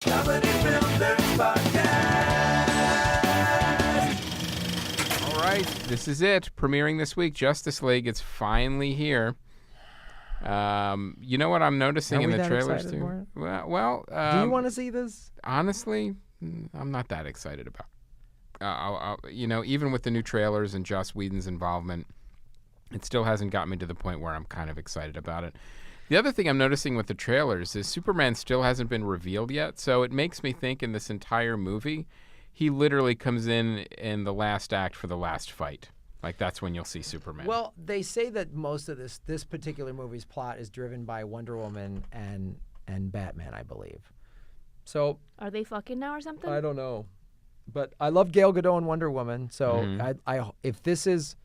Comedy Film Nerds Podcast. All right, this is it. Premiering this week, Justice League. It's finally here. You know what I'm noticing in the trailers too? For it? Well, do you want to see this? Honestly, I'm not that excited about it. Even with the new trailers and Joss Whedon's involvement, it still hasn't got me to the point where I'm kind of excited about it. The other thing I'm noticing with the trailers is Superman still hasn't been revealed yet, so it makes me think in this entire movie, he literally comes in the last act for the last fight. Like, that's when you'll see Superman. Well, they say that most of this particular movie's plot is driven by Wonder Woman and Batman, I believe. So Are they fucking now or something? I don't know, but I love Gal Gadot and Wonder Woman. So I if this is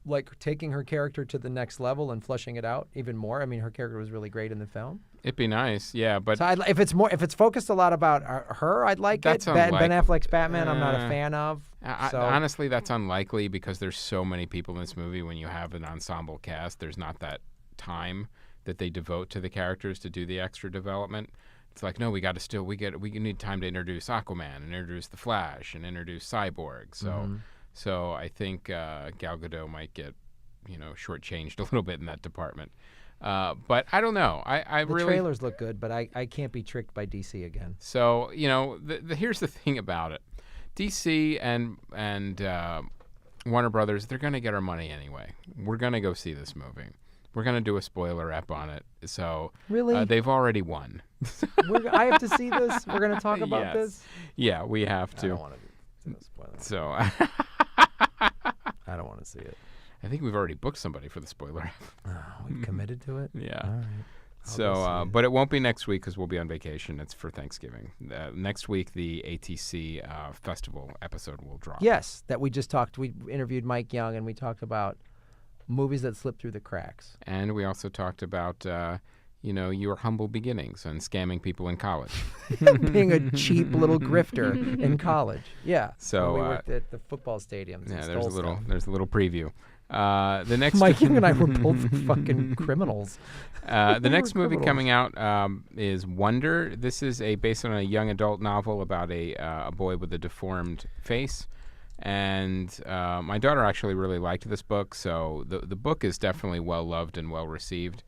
like taking her character to the next level and fleshing it out even more. I mean, her character was really great in the film. It'd be nice, yeah, but So if it's focused a lot about her, I'd like That's it. Ben unlikely. Affleck's Batman, I'm not a fan of. So honestly, that's unlikely because there's so many people in this movie. When you have an ensemble cast, there's not that time that they devote to the characters to do the extra development. It's like, no, we need time to introduce Aquaman and introduce the Flash and introduce Cyborg. So I think Gal Gadot might get, shortchanged a little bit in that department. But I don't know. the trailers look good, but I can't be tricked by DC again. So, here's the thing about it. DC and Warner Brothers, they're going to get our money anyway. We're going to go see this movie. We're going to do a spoiler ep on it. So Really? they've already won. I have to see this? We're going to talk about Yes. this? Yeah, we have I to. don't want to spoil it. So I don't want to see it. I think we've already booked somebody for the spoiler ep. We've committed to it? Yeah. All right. So, but it won't be next week because we'll be on vacation. It's for Thanksgiving. Next week, the ATC festival episode will drop. Yes, that we just talked. We interviewed Mike Young, and we talked about movies that slip through the cracks. And we also talked about, your humble beginnings and scamming people in college. Being a cheap little grifter in college. Yeah. So, when we worked at the football stadiums. Yeah, and there's a stole stuff. little preview. The next Mike Young and I were both fucking criminals. The next movie criminals. coming out is Wonder. This is based on a young adult novel about a boy with a deformed face. And my daughter actually really liked this book, so the book is definitely well loved and well received.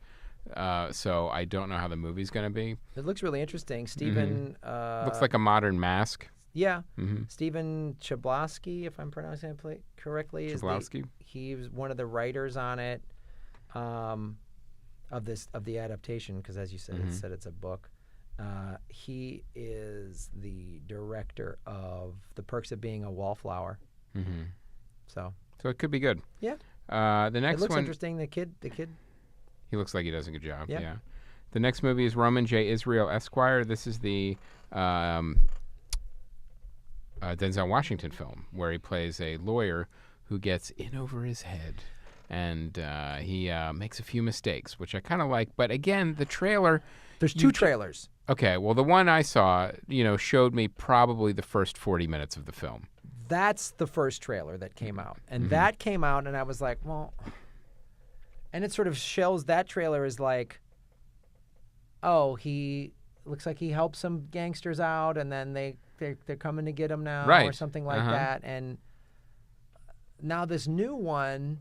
So I don't know how the movie's going to be. It looks really interesting. Stephen. Looks like a modern Mask. Yeah. Stephen Chbosky, if I'm pronouncing it correctly. Chbosky? He's one of the writers on it, of the adaptation, because as you said, it's a book. He is the director of The Perks of Being a Wallflower. So it could be good. Yeah. The next it looks one, interesting. The kid. he looks like he does a good job. Yeah. Yeah. The next movie is Roman J. Israel Esquire. This is the Denzel Washington film where he plays a lawyer who gets in over his head. And he makes a few mistakes, which I kind of like. But again, the trailer... There's two trailers. Okay, well, the one I saw, showed me probably the first 40 minutes of the film. That's the first trailer that came out. And that came out, and I was like, well... And it sort of shows that trailer is like, oh, he looks like he helped some gangsters out, and then they're coming to get him now, Right. or something like that. And now this new one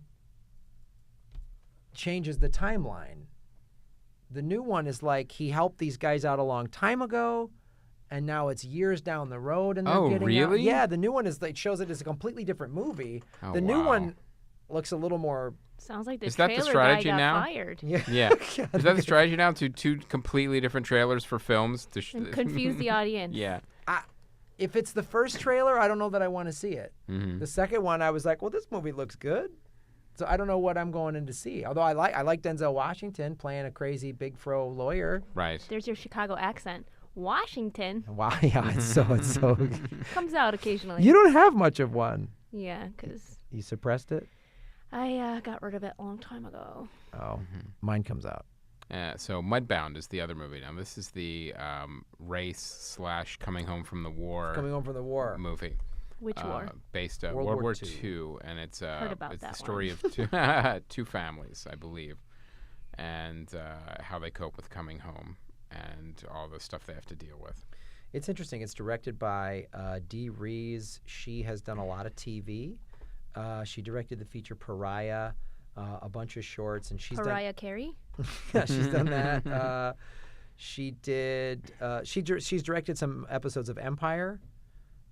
changes the timeline. The new one is like he helped these guys out a long time ago, and now it's years down the road, and they're Oh, getting really? out. Yeah, the new one it shows it as a completely different movie. Oh, The new wow. one looks a little more. Sounds like the Is that the trailer strategy guy got now? fired. Yeah. Yeah. Is that the strategy now? Two completely different trailers for films? And confuse the audience. Yeah. If it's the first trailer, I don't know that I want to see it. The second one, I was like, well, this movie looks good. So I don't know what I'm going in to see. Although I like Denzel Washington playing a crazy big fro lawyer. Right. There's your Chicago accent. Washington Wow, yeah, it's so. comes out occasionally. You don't have much of one. Yeah, because You suppressed it. I got rid of it a long time ago. Oh, mine comes out. So Mudbound is the other movie. Now this is the race / coming home from the war Coming home from the war. movie. Which war? Based World World War War II. II, and it's about it's the that story of two families, I believe, and how they cope with coming home. and all the stuff they have to deal with. It's interesting. It's directed by Dee Rees. She has done a lot of TV. She directed the feature Pariah, a bunch of shorts, and she's Pariah Carey? yeah, she's done that. She did. She's directed some episodes of Empire,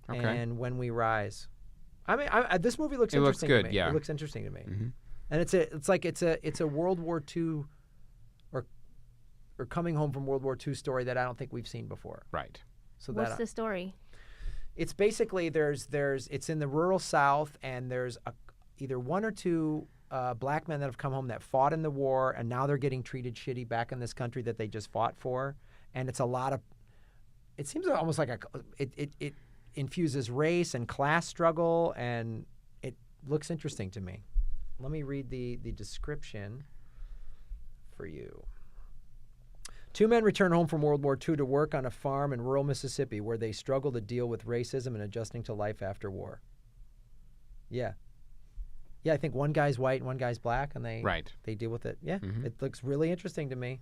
Okay. and When We Rise. I mean, this movie looks It looks interesting good, to me. yeah. It looks interesting to me, Mhm. and it's a World War II or coming home from World War II story that I don't think we've seen before. Right. So What's the story? It's basically it's in the rural South, and there's either one or two black men that have come home that fought in the war, and now they're getting treated shitty back in this country that they just fought for, and it's a lot of. It seems almost like it infuses race and class struggle, and it looks interesting to me. Let me read the description for you. Two men return home from World War II to work on a farm in rural Mississippi where they struggle to deal with racism and adjusting to life after war. Yeah. Yeah, I think one guy's white and one guy's black, and they deal with it. Yeah, It looks really interesting to me.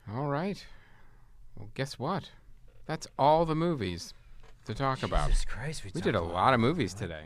All right. Well, guess what? That's all the movies to talk about. Jesus Christ, We did a lot of movies today.